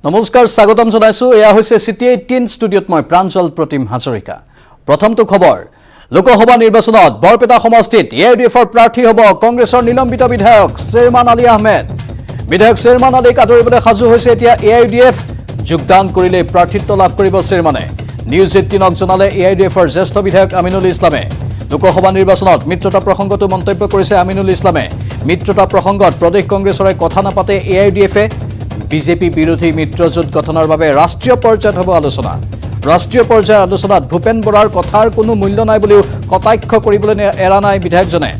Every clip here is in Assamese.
নমস্কাৰ স্বাগতম জনাইছো এয়া হৈছে সিটি 18 ষ্টুডিঅত মই প্ৰাঞ্জল প্ৰতিম হাজৰিকা প্ৰথমটো খবৰ লোকসভা নিৰ্বাচনত বৰপেটা সমষ্টিত এআইডিএফৰ প্ৰাৰ্থী হ'ব কংগ্ৰেছৰ নিলম্বিত বিধায়ক শ্বেৰমান আলী আহমেদ বিধায়ক শ্বেৰমান আলীক আদৰিবলৈ সাজু হৈছে এতিয়া এআইডিএফ যোগদান কৰিলে প্ৰাৰ্থীত্ব লাভ কৰিব শ্বেৰমানে নিউজ 18ক জনালে এআইডিএফৰ জ্যেষ্ঠ বিধায়ক আমিনুল ইছলামে লোকসভা নিৰ্বাচনত মিত্ৰতা প্ৰসংগটো মন্তব্য কৰিছে আমিনুল ইছলামে মিত্ৰতা প্ৰসংগত প্ৰদেশ কংগ্ৰেছৰে কথা নাপাতে এআইডিএফে বিজেপি বিৰোধী মিত্ৰজোঁট গঠনৰ বাবে ৰাষ্ট্ৰীয় পৰ্যায়ত হ'ব আলোচনা ৰাষ্ট্ৰীয় পৰ্যায়ৰ আলোচনাত ভূপেন বৰাৰ কথাৰ কোনো মূল্য নাই বুলিও কটাক্ষ কৰিবলৈ এৰা নাই বিধায়কজনে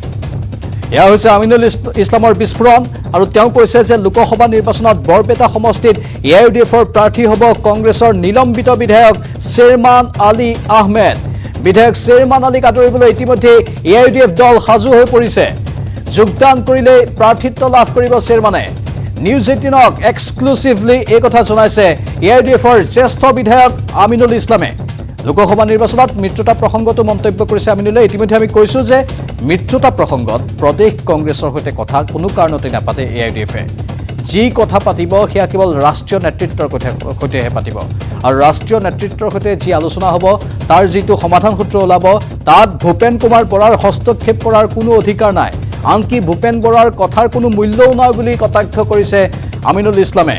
এয়া হৈছে আমিনুল ইছলামৰ বিস্ফোৰণ আৰু তেওঁ কৈছে যে লোকসভা নিৰ্বাচনত বৰপেটা সমষ্টিত এআইডিএফৰ প্ৰাৰ্থী হ'ব কংগ্ৰেছৰ নিলম্বিত বিধায়ক শ্বেৰমান আলী আহমেদ বিধায়ক শ্বেৰমান আলীক আদৰিবলৈ ইতিমধ্যে এআইডিএফ দল সাজু হৈ পৰিছে যোগদান কৰিলে প্ৰাৰ্থীত্ব লাভ কৰিব শ্বেৰমানে নিউজ 18ক এক্সক্লুসিভলি এই কথা জনাইছে এআইডিএফৰ জ্যেষ্ঠ বিধায়ক আমিনুল ইছলামে লোকসভা নিৰ্বাচনত মিত্ৰতা প্ৰসংগটো মন্তব্য কৰিছে আমিনুলে ইতিমধ্যে আমি কৈছো যে মিত্ৰতা প্ৰসংগত প্ৰদেশ কংগ্ৰেছৰ সৈতে কথা কোনো কাৰণতে নাপাতে এআইডিএফে যি কথা পাতিব সেয়া কেৱল ৰাষ্ট্ৰীয় নেতৃত্বৰ সৈতেহে পাতিব আৰু ৰাষ্ট্ৰীয় নেতৃত্বৰ সৈতে যি আলোচনা হ'ব তাৰ যিটো সমাধান সূত্ৰ ওলাব তাত ভূপেন কুমাৰ বৰাৰ হস্তক্ষেপ কৰাৰ কোনো অধিকাৰ নাই আনকি ভূপেন বৰাৰ কথাৰ কোনো মূল্যও নাই বুলি কটাক্ষ কৰিছে আমিনুল ইছলামে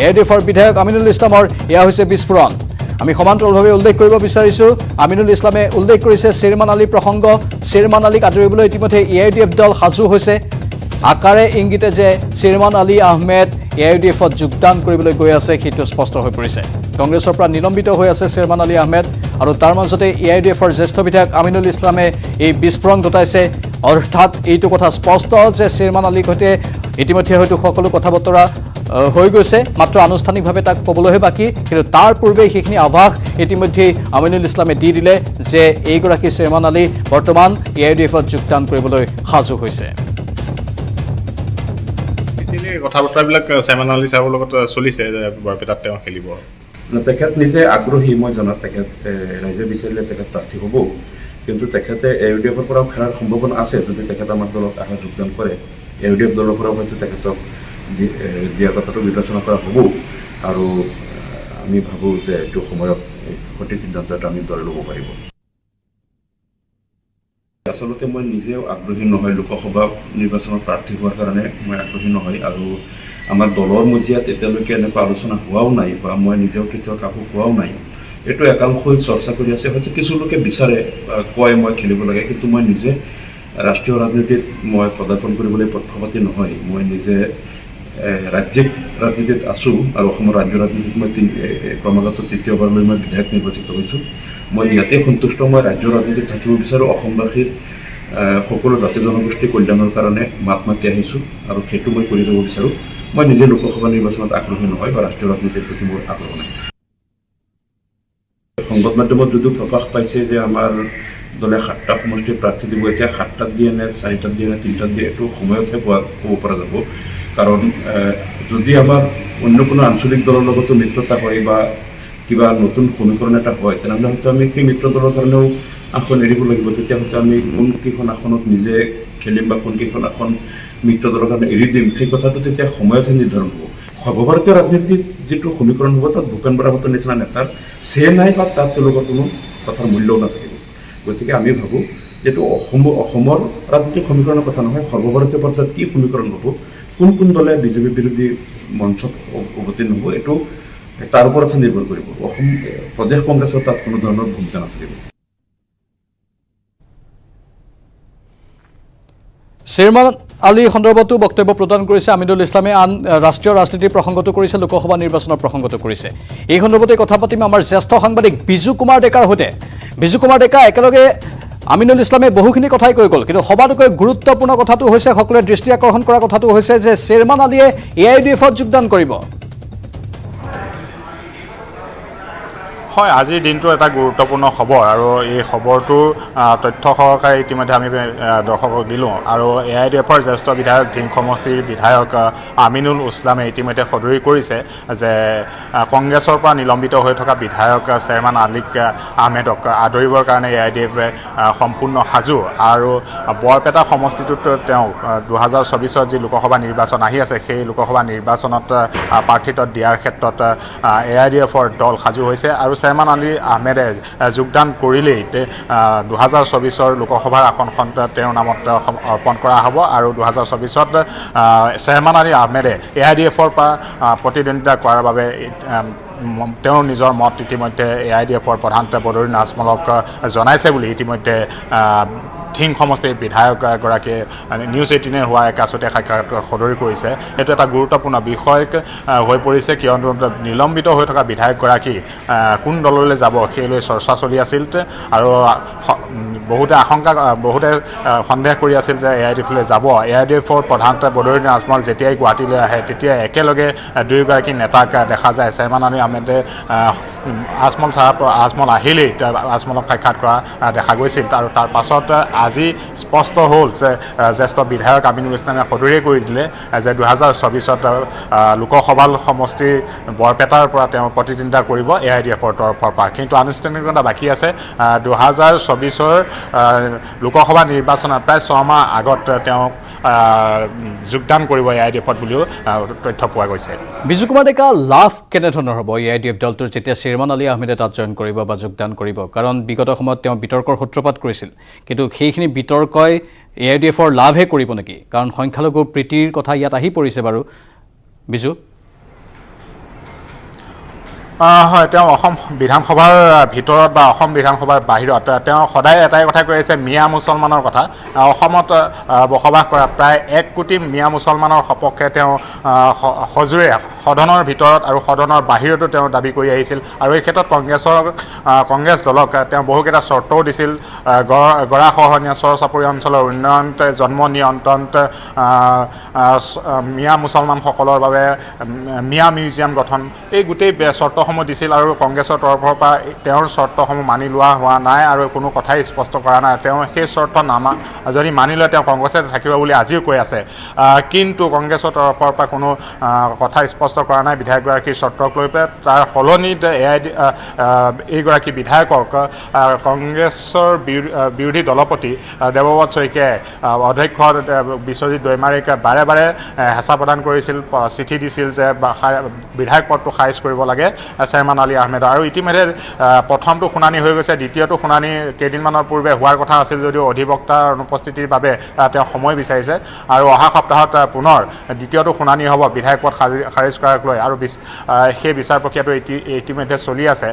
এআইডিএফৰ বিধায়ক আমিনুল ইছলামৰ এয়া হৈছে বিস্ফোৰণ আমি সমান্তৰালভাৱে উল্লেখ কৰিব বিচাৰিছো আমিনুল ইছলামে উল্লেখ কৰিছে শ্বেৰমান আলী প্ৰসংগ শ্বেৰমান আলীক আদৰিবলৈ ইতিমধ্যে এআইডিএফ দল সাজু হৈছে আকাৰে ইংগিতে যে শ্বেৰমান আলী আহমেদ এআইডিএফত যোগদান কৰিবলৈ গৈ আছে সেইটো স্পষ্ট হৈ পৰিছে কংগ্ৰেছৰ পৰা নিলম্বিত হৈ আছে শ্বেৰমান আলী আহমেদ আৰু তাৰ মাজতে এআইডিএফৰ জ্যেষ্ঠ বিধায়ক আমিনুল ইছলামে এই বিস্ফোৰণ ঘটাইছে অৰ্থাৎ এইটো কথা স্পষ্ট যে শ্বেৰমান আলীৰ সৈতে ইতিমধ্যে হয়তো সকলো কথা বতৰা হৈ গৈছে মাত্ৰ আনুষ্ঠানিকভাৱে তাক ক'বলৈহে বাকী কিন্তু তাৰ পূৰ্বে সেইখিনি আভাস ইতিমধ্যে আমিনুল ইছলামে দি দিলে যে এইগৰাকী শ্বেৰমান আলী বৰ্তমান এআইডিএফত যোগদান কৰিবলৈ সাজু হৈছে কথা বতৰাবিলাক শ্বেৰমান আলী চাহাবৰ লগত চলিছে যে বৰপেটাত তেওঁ খেলিব তেখেত নিজে আগ্ৰহী মই জনাত তেখেত ৰাইজে বিচাৰিলে তেখেত প্ৰাৰ্থী হ'ব কিন্তু তেখেতে এআইডিএফৰ পৰাও খেলাৰ সম্ভাৱনা আছে যদি তেখেত আমাৰ দলত আহে যোগদান কৰে এআইডিএফ দলৰ পৰাও হয়তো তেখেতক দিয়া কথাটো বিবেচনা কৰা হ'ব আৰু আমি ভাবোঁ যে এইটো সময়ত সঠিক সিদ্ধান্ত এটা আমি দল ল'ব পাৰিব আচলতে মই নিজেও আগ্ৰহী নহয় লোকসভা নিৰ্বাচনত প্ৰাৰ্থী হোৱাৰ কাৰণে মই আগ্ৰহী নহয় আৰু আমাৰ দলৰ মজিয়াত এতিয়ালৈকে এনেকুৱা আলোচনা হোৱাও নাই বা মই নিজেও কেতিয়াও কাকো কোৱাও নাই এইটো একাংশই চৰ্চা কৰি আছে হয়তো কিছু লোকে বিচাৰে কয় মই খেলিব লাগে কিন্তু মই নিজে ৰাষ্ট্ৰীয় ৰাজনীতিত মই পদাৰ্পণ কৰিবলৈ পক্ষপাতী নহয় মই নিজে ৰাজ্যিক ৰাজনীতিত আছোঁ আৰু অসমৰ ৰাজ্য ৰাজনীতিত মই ক্ৰমাগত তৃতীয়বাৰলৈ মই বিধায়ক নিৰ্বাচিত হৈছোঁ মই ইয়াতে সন্তুষ্ট মই ৰাজ্য ৰাজনীতিত থাকিব বিচাৰোঁ অসমবাসীৰ সকলো জাতি জনগোষ্ঠীৰ কল্যাণৰ কাৰণে মাত মাতি আহিছোঁ আৰু সেইটো মই কৰি যাব বিচাৰোঁ মই নিজে লোকসভা নিৰ্বাচনত আগ্ৰহী নহয় বা ৰাষ্ট্ৰীয় ৰাজনীতিৰ প্ৰতি মোৰ আগ্ৰহ নাই সংবাদ মাধ্যমত যদিও প্ৰকাশ পাইছে যে আমাৰ দলে 7টা সমষ্টিৰ প্ৰাৰ্থী দিব এতিয়া 7টাত দিয়ে নে 4টাত দিয়ে নে 3টাত দিয়ে এইটো সময়তহে ক'ব পৰা যাব কাৰণ যদি আমাৰ অন্য কোনো আঞ্চলিক দলৰ লগতো মিত্ৰতা হয় বা কিবা নতুন সমীকৰণ এটা হয় তেনেহ'লে হয়তো আমি সেই মিত্ৰ দলৰ কাৰণেও আসন এৰিব লাগিব তেতিয়া হয়তো আমি কোনকেইখন আসনত নিজে খেলিম বা কোনকেইখন আসন মিত্ৰ দলৰ কাৰণে এৰি দিম সেই কথাটো তেতিয়া সময়তহে নিৰ্ধাৰণ হ'ব সৰ্বভাৰতীয় ৰাজনীতিত যিটো সমীকৰণ হ'ব তাত ভূপেন বৰাহঁতৰ নিচিনা নেতাৰ নাই বা তাত তেওঁলোকৰ কোনো কথাৰ মূল্যও নাথাকিব গতিকে আমি ভাবোঁ যিটো অসমৰ ৰাজনীতিক সমীকৰণৰ কথা নহয় সৰ্বভাৰতীয় পৰ্যায়ত কি সমীকৰণ হ'ব কোন দলে বিজেপি বিৰোধী মঞ্চত অৱতীৰ্ণ হ'ব এইটো তাৰ ওপৰতহে নিৰ্ভৰ কৰিব অসম প্ৰদেশ কংগ্ৰেছৰ তাত কোনো ধৰণৰ ভূমিকা নাথাকিব শ্বেৰমান আলী সন্দৰ্ভতো বক্তব্য প্ৰদান কৰিছে আমিনুল ইছলামে আন ৰাষ্ট্ৰীয় ৰাজনীতিৰ প্ৰসংগটো কৰিছে লোকসভা নিৰ্বাচনৰ প্ৰসংগটো কৰিছে এই সন্দৰ্ভতে কথা পাতিম আমাৰ জ্যেষ্ঠ সাংবাদিক বিজু কুমাৰ ডেকাৰ সৈতে বিজু কুমাৰ ডেকা একেলগে আমিনুল ইছলামে বহুখিনি কথাই কৈ গ'ল কিন্তু সবাতোকৈ গুৰুত্বপূৰ্ণ কথাটো হৈছে সকলোৱে দৃষ্টি আকৰ্ষণ কৰা কথাটো হৈছে যে শ্বেৰমান আলীয়ে এআইডিএফত যোগদান কৰিব হয়, আজিৰ দিনটো এটা গুৰুত্বপূৰ্ণ খবৰ আৰু এই খবৰটো তথ্য সহকাৰে ইতিমধ্যে আমি দৰ্শকক দিলোঁ আৰু AIDFৰ জ্যেষ্ঠ বিধায়ক ধিং সমষ্টিৰ বিধায়ক আমিনুল ইছলামে ইতিমধ্যে সদৰি কৰিছে যে কংগ্ৰেছৰ পৰা নিলম্বিত হৈ থকা বিধায়ক চেয়াৰমেন আলিক আহমেদক আদৰিবৰ কাৰণে AIDFে সম্পূৰ্ণ সাজু আৰু বৰপেটা সমষ্টিটোত তেওঁ 2024 যি লোকসভা নিৰ্বাচন আহি আছে সেই লোকসভা নিৰ্বাচনত প্ৰাৰ্থিত্ব দিয়াৰ ক্ষেত্ৰত AIDFৰ দল সাজু হৈছে আৰু চেয়াৰমেন আলী আহমেদে যোগদান কৰিলেই 2024 লোকসভাৰ আসনখন তেওঁৰ নামত অৰ্পণ কৰা হ'ব আৰু 2024ত চেয়াৰমেন আলী আহমেদে AIDFৰ পৰা প্ৰতিদ্বন্দ্বিতা কৰাৰ বাবে তেওঁৰ নিজৰ মত ইতিমধ্যে AIDFৰ প্ৰধান বদৰুদ্দিন আজমলক জনাইছে বুলি ইতিমধ্যে ধিং সমষ্টিৰ বিধায়কগৰাকীয়ে নিউজ 18 হোৱা এক আছুতীয়া সাক্ষাৎ সদৰি কৰিছে। এইটো এটা গুৰুত্বপূৰ্ণ বিষয় হৈ পৰিছে কিয়নো নিলম্বিত হৈ থকা বিধায়কগৰাকী কোন দললৈ যাব সেই লৈ চৰ্চা চলি আছিল আৰু বহুতে সন্দেহ কৰি আছিল যে AIDFলৈ যাব। AIDFৰ প্ৰধান বদৰুদ্দিন আজমল যেতিয়াই গুৱাহাটীলৈ আহে তেতিয়াই একেলগে দুয়োগৰাকী নেতাক দেখা যায়। চেয়াৰমেন আলী আহমেদে আজমল আহিলেই আজমলক সাক্ষাৎ কৰা দেখা গৈছিল আৰু তাৰ পাছত আজি স্পষ্ট হ'ল যে জ্যেষ্ঠ বিধায়ক আমিনুল ইছলামে সদৰি কৰি দিলে যে 2024ত লোকসভা সমষ্টিৰ বৰপেটাৰ পৰা তেওঁ প্ৰতিদ্বন্দ্বিতা কৰিব AIDFৰ তৰফৰ পৰা। কিন্তু আনুষ্ঠানিকতা বাকী আছে। 2024ৰ লোকসভা নিৰ্বাচনত প্ৰায় 6 মাহ আগত তেওঁ যোগদান কৰিব AIDFত বুলিও তথ্য পোৱা গৈছে। বিজু কুমাৰ ডেকা, লাভ কেনেধৰণৰ হ'ব AIDF দলটোৰ যেতিয়া চেয়াৰমেন আলী আহমেদে তাত জইন কৰিব বা যোগদান কৰিব? কাৰণ বিগত সময়ত তেওঁ বিতৰ্কৰ সূত্ৰপাত কৰিছিল, কিন্তু সেইখিনি বিতৰ্কই AIDFৰ লাভহে কৰিব নেকি? কাৰণ সংখ্যালঘু প্ৰীতিৰ কথা ইয়াত আহি পৰিছে বাৰু বিজু। হয়, তেওঁ অসম বিধানসভাৰ ভিতৰত বা অসম বিধানসভাৰ বাহিৰত তেওঁ সদায় এটাই কথা কৈ আছে, মিয়া মুছলমানৰ কথা। অসমত বসবাস কৰা প্ৰায় 1 কোটি মিয়া মুছলমানৰ সপক্ষে তেওঁ সজোৰে সদনৰ ভিতৰত আৰু সদনৰ বাহিৰতো তেওঁ দাবী কৰি আহিছিল আৰু এই ক্ষেত্ৰত কংগ্ৰেছ দলক তেওঁ বহুকেইটা চৰ্তও দিছিল। গৰাখহনীয়া চৰ চাপৰি অঞ্চলৰ উন্নয়ন, জন্ম নিয়ন্ত্ৰণ, মিয়া মুছলমানসকলৰ বাবে মিয়া মিউজিয়াম গঠন, এই গোটেই চৰ্তসমূহ দিছিল আৰু কংগ্ৰেছৰ তৰফৰ পৰা তেওঁৰ চৰ্তসমূহ মানি লোৱা হোৱা নাই আৰু কোনো কথাই স্পষ্ট কৰা নাই। তেওঁ সেই চৰ্ত যদি মানি লয় তেওঁ কংগ্ৰেছে থাকিব বুলি আজিও কৈ আছে, কিন্তু কংগ্ৰেছৰ তৰফৰ পৰা কোনো কথা স্পষ্ট কৰা নাই বিধায়কগৰাকীৰ চৰ্তক লৈ পেলাই। তাৰ সলনিত এইগৰাকী বিধায়কক কংগ্ৰেছৰ বিৰোধী দলপতি দেৱব্ৰত শইকীয়াই অধ্যক্ষ বিশ্বজিৎ দৈমাৰীক বাৰে বাৰে হেঁচা প্ৰদান কৰিছিল, চিঠি দিছিল যে বিধায়ক পদটো খাৰিজ কৰিব লাগে চেয়াৰমেন আলী আহমেদৰ। আৰু ইতিমধ্যে প্ৰথমটো শুনানি হৈ গৈছে, দ্বিতীয়টো শুনানি কেইদিনমানৰ পূৰ্বে হোৱাৰ কথা আছিল যদিও অধিবক্তাৰ অনুপস্থিতিৰ বাবে তেওঁ সময় বিচাৰিছে আৰু অহা সপ্তাহত পুনৰ দ্বিতীয়টো শুনানি হ'ব বিধায়ক পদ খাৰিজ কৰাক লৈ আৰু সেই বিচাৰ প্ৰক্ৰিয়াটো ইতিমধ্যে চলি আছে।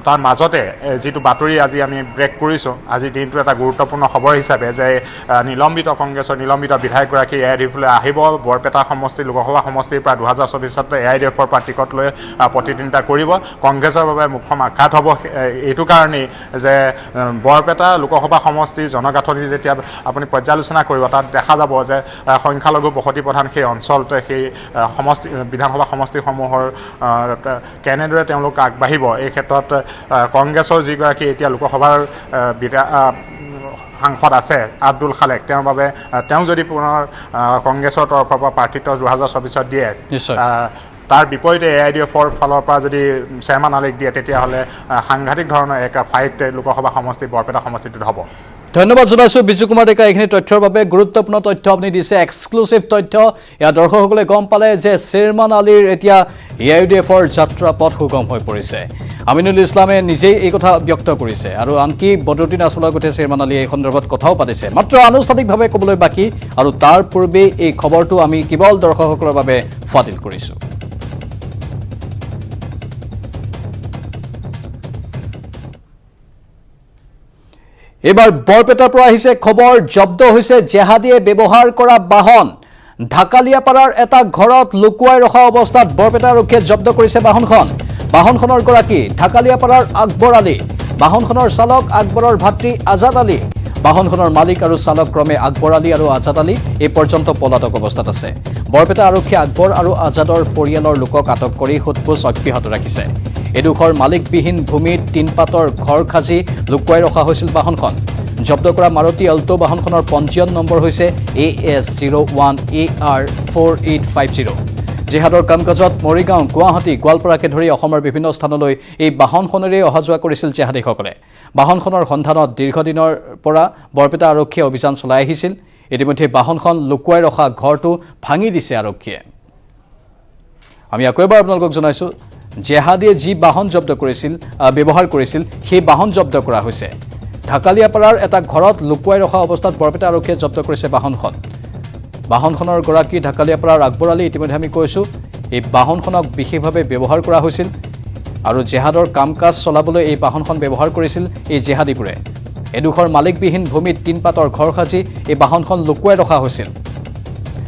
তাৰ মাজতে যিটো বাতৰি আজি আমি ব্ৰেক কৰিছোঁ, আজিৰ দিনটো এটা গুৰুত্বপূৰ্ণ খবৰ হিচাপে যে কংগ্ৰেছৰ নিলম্বিত বিধায়কগৰাকী AIDFলৈ আহিব। বৰপেটা সমষ্টি লোকসভা সমষ্টিৰ পৰা 2024ত AIDFৰ পৰা টিকট লৈ প্ৰতিদ্বন্দ্বিতা কৰিব। কংগ্ৰেছৰ বাবে মুখ্যম আঘাত হ'ব এইটো কাৰণেই যে বৰপেটা লোকসভা সমষ্টিৰ জনগাঁথনি যেতিয়া আপুনি পৰ্যালোচনা কৰিব তাত দেখা যাব যে সংখ্যালঘু বসতি প্ৰধান সেই অঞ্চলতে সেই বিধানসভা সমষ্টিসমূহৰ কেনেদৰে তেওঁলোক আগবাঢ়িব এই ক্ষেত্ৰত কংগ্ৰেছৰ যিগৰাকী এতিয়া লোকসভাৰ সাংসদ আছে আব্দুল খালেক, তেওঁৰ বাবে তেওঁ যদি পুনৰ কংগ্ৰেছৰ তৰফৰ পৰা প্ৰাৰ্থিত্ব 2024ত দিয়ে, তাৰ বিপৰীতে AIDFৰ ফালৰ পৰা যদি চেয়াৰমেন আলীক দিয়ে তেতিয়াহ'লে সাংঘাতিক ধৰণৰ এক ফাইট লোকসভা সমষ্টি বৰপেটা সমষ্টিটোত হ'ব। ধন্যবাদ জনাইছোঁ বিজু কুমাৰ ডেকা, এইখিনি তথ্যৰ বাবে। গুৰুত্বপূৰ্ণ তথ্য আপুনি দিছে, এক্সক্লুচিভ তথ্য। ইয়াৰ দৰ্শকসকলে গম পালে যে চেয়াৰমেন আলীৰ এতিয়া AIDFৰ যাত্ৰা পথ সুগম হৈ পৰিছে। আমিনুল ইছলামে নিজেই এই কথা ব্যক্ত কৰিছে আৰু আনকি বদৰুদ্দিন আজমলৰ সৈতে চেয়াৰমেন আলীয়ে এই সন্দৰ্ভত কথাও পাতিছে, মাত্ৰ আনুষ্ঠানিকভাৱে ক'বলৈ বাকী। আৰু তাৰ পূৰ্বেই এই খবৰটো আমি কেৱল দৰ্শকসকলৰ বাবে ফাদিল কৰিছোঁ। এবাৰ বৰপেটাৰ পৰা আহিছে খবৰ, জব্দ হৈছে জেহাদীয়ে ব্যৱহাৰ কৰা বাহন। ঢাকালিয়াপাৰাৰ এটা ঘৰত লুকুৱাই ৰখা অৱস্থাত বৰপেটা আৰক্ষীয়ে জব্দ কৰিছে বাহনখন। বাহনখনৰ গৰাকী ঢাকালিয়াপাৰাৰ আকবৰ আলী, বাহনখনৰ চালক আকবৰৰ ভাতৃ আজাদ আলী। বাহনখনৰ মালিক আৰু চালক ক্ৰমে আকবৰ আলী আৰু আজাদ আলী এই পৰ্যন্ত পলাতক অৱস্থাত আছে। বৰপেটা আৰক্ষীয়ে আকবৰ আৰু আজাদৰ পৰিয়ালৰ লোকক আটক কৰি সোধপোছ অব্যাহত ৰাখিছে। এডোখৰ মালিকবিহীন ভূমিত টিনপাতৰ ঘৰ সাজি লুকুৱাই ৰখা হৈছিল বাহনখন জব্দ কৰা মাৰুতি অল্টো বাহনখনৰ পঞ্জীয়ন নম্বৰ হৈছে AS01AR4850 জেহাদৰ কামকাজত মৰিগাঁও গুৱাহাটী গোৱালপাৰাকে ধৰি অসমৰ বিভিন্ন স্থানলৈ এই বাহনখনেৰে অহা যোৱা কৰিছিল জেহাদীসকলে বাহনখনৰ সন্ধানত দীৰ্ঘদিনৰ পৰা বৰপেটা আৰক্ষীয়ে অভিযান চলাই আহিছিল ইতিমধ্যে বাহনখন লুকুৱাই ৰখা ঘৰটো ভাঙি দিছে আৰক্ষীয়ে আমি আকৌ এবাৰ আপোনালোকক জনাইছোঁ জেহাদীয়ে যি বাহন জব্দ কৰিছিল ব্যৱহাৰ কৰিছিল সেই বাহন জব্দ কৰা হৈছে ঢাকালিয়াপাৰাৰ এটা ঘৰত লুকুৱাই ৰখা অৱস্থাত বৰপেটা আৰক্ষীয়ে জব্দ কৰিছে বাহনখনৰ গৰাকী ঢাকালিয়াপাৰাৰ আকবৰ আলী ইতিমধ্যে আমি কৈছোঁ এই বাহনখনক বিশেষভাৱে ব্যৱহাৰ কৰা হৈছিল আৰু জেহাদৰ কাম কাজ চলাবলৈ এই বাহনখন ব্যৱহাৰ কৰিছিল এই জেহাদীবোৰে এডোখৰ মালিকবিহীন ভূমিত টিনপাতৰ ঘৰ সাজি এই বাহনখন লুকুৱাই ৰখা হৈছিল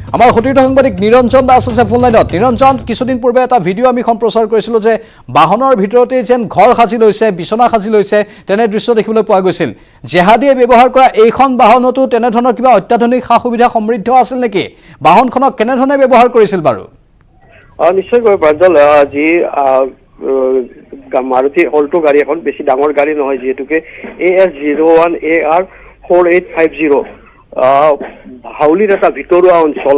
আমাৰ সতীৰ্থ সাংবাদিক নিৰঞ্জন দাস আছে ফোন লাইনত নিৰঞ্জন কিছুদিন পূৰ্বে এটা ভিডিঅ' আমি সম্প্ৰচাৰ কৰিছিলোঁ যে বাহনৰ ভিতৰতে যেন ঘৰ সাজি লৈছে বিচনা সাজি লৈছে তেনে দৃশ্য দেখিবলৈ পোৱা গৈছিল জেহাদীয়ে ব্যৱহাৰ কৰা এইখন বাহনতো তেনেধৰণৰ কিবা অত্যাধুনিক সা সুবিধা সমৃদ্ধ আছিল নেকি বাহনখনক কেনেধৰণে ব্যৱহাৰ কৰিছিল বাৰু নিশ্চয়কৈ প্ৰাঞ্জল যি মাৰুতি অল্টো গাড়ী এখন বেছি ডাঙৰ গাড়ী নহয় যিহেতুকে AS01AR4850 হাউলিৰ এটা ভিতৰুৱা অঞ্চল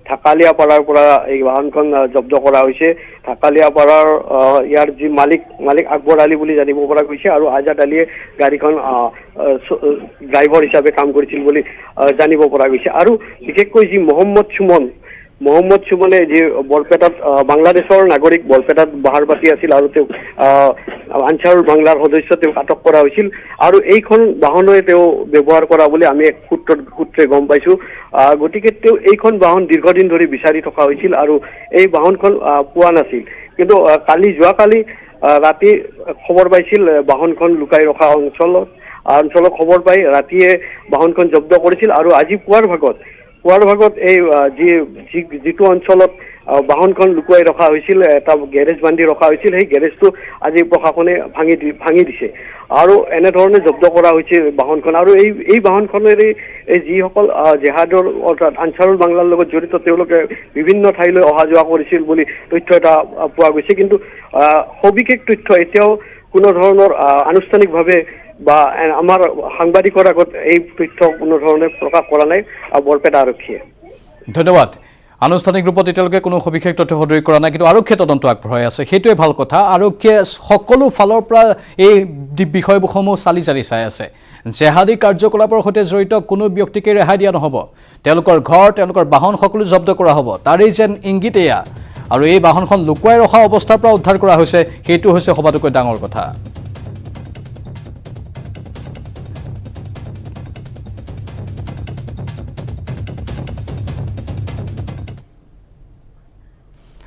ঢাকালিয়াপাৰাৰ পৰা এই বাহনখন জব্দ কৰা হৈছে ঢাকালিয়াপাৰাৰ ইয়াৰ যি মালিক আকবৰ আলী বুলি জানিব পৰা গৈছে আৰু আজাদ আলীয়ে গাড়ীখন ড্ৰাইভাৰ হিচাপে কাম কৰিছিল বুলি জানিব পৰা গৈছে আৰু বিশেষকৈ যি মহম্মদ সুমনে যি বৰপেটাত বাংলাদেশৰ নাগৰিক বৰপেটাত বাহাৰ পাতি আছিল আৰু তেওঁ আনচাৰুল বাংলাৰ সদস্য তেওঁক আটক কৰা হৈছিল আৰু এইখন বাহনৰে তেওঁ ব্যৱহাৰ কৰা বুলি আমি এক সূত্ৰে গম পাইছোঁ গতিকে তেওঁ এইখন বাহন দীৰ্ঘদিন ধৰি বিচাৰি থকা হৈছিল আৰু এই বাহনখন পোৱা নাছিল কিন্তু যোৱাকালি ৰাতি খবৰ পাইছিল বাহনখন লুকাই ৰখা অঞ্চলত খবৰ পাই ৰাতিয়ে বাহনখন জব্দ কৰিছিল আৰু আজি পুৱাৰ ভাগত এই যিটো অঞ্চলত বাহনখন লুকুৱাই ৰখা হৈছিল এটা গেৰেজ বান্ধি ৰখা হৈছিল সেই গেৰেজটো আজি প্ৰশাসনে ভাঙি দিছে আৰু এনেধৰণে জব্দ কৰা হৈছে বাহনখন আৰু এই বাহনখনেৰে এই যিসকল জেহাদৰ অৰ্থাৎ আনচাৰুল বাংলাৰ লগত জড়িত তেওঁলোকে বিভিন্ন ঠাইলৈ অহা যোৱা কৰিছিল বুলি তথ্য এটা পোৱা গৈছে কিন্তু সবিশেষ তথ্য এতিয়াও কোনো ধৰণৰ আনুষ্ঠানিকভাৱে বা আমাৰ সাংবাদিকৰ আগত এই তথ্য কোনো ধৰণে প্ৰকাশ কৰা নাই বৰপেটা আৰক্ষীয়ে ধন্যবাদ আনুষ্ঠানিক ৰূপত এতিয়ালৈকে কোনো সবিশেষ তথ্য সদৰি কৰা নাই কিন্তু আৰক্ষীয়ে তদন্ত আগবঢ়াই আছে সেইটোৱে ভাল কথা আৰক্ষীয়ে সকলো ফালৰ পৰা এই বিষয়সমূহ চালি জাৰি চাই আছে জেহাদী কাৰ্যকলাপৰ সৈতে জড়িত কোনো ব্যক্তিকে ৰেহাই দিয়া নহ'ব তেওঁলোকৰ ঘৰ তেওঁলোকৰ বাহন সকলো জব্দ কৰা হ'ব তাৰেই যেন ইংগিত এয়া আৰু এই বাহনখন লুকুৱাই ৰখা অৱস্থাৰ পৰা উদ্ধাৰ কৰা হৈছে সেইটো হৈছে সবাতোকৈ ডাঙৰ কথা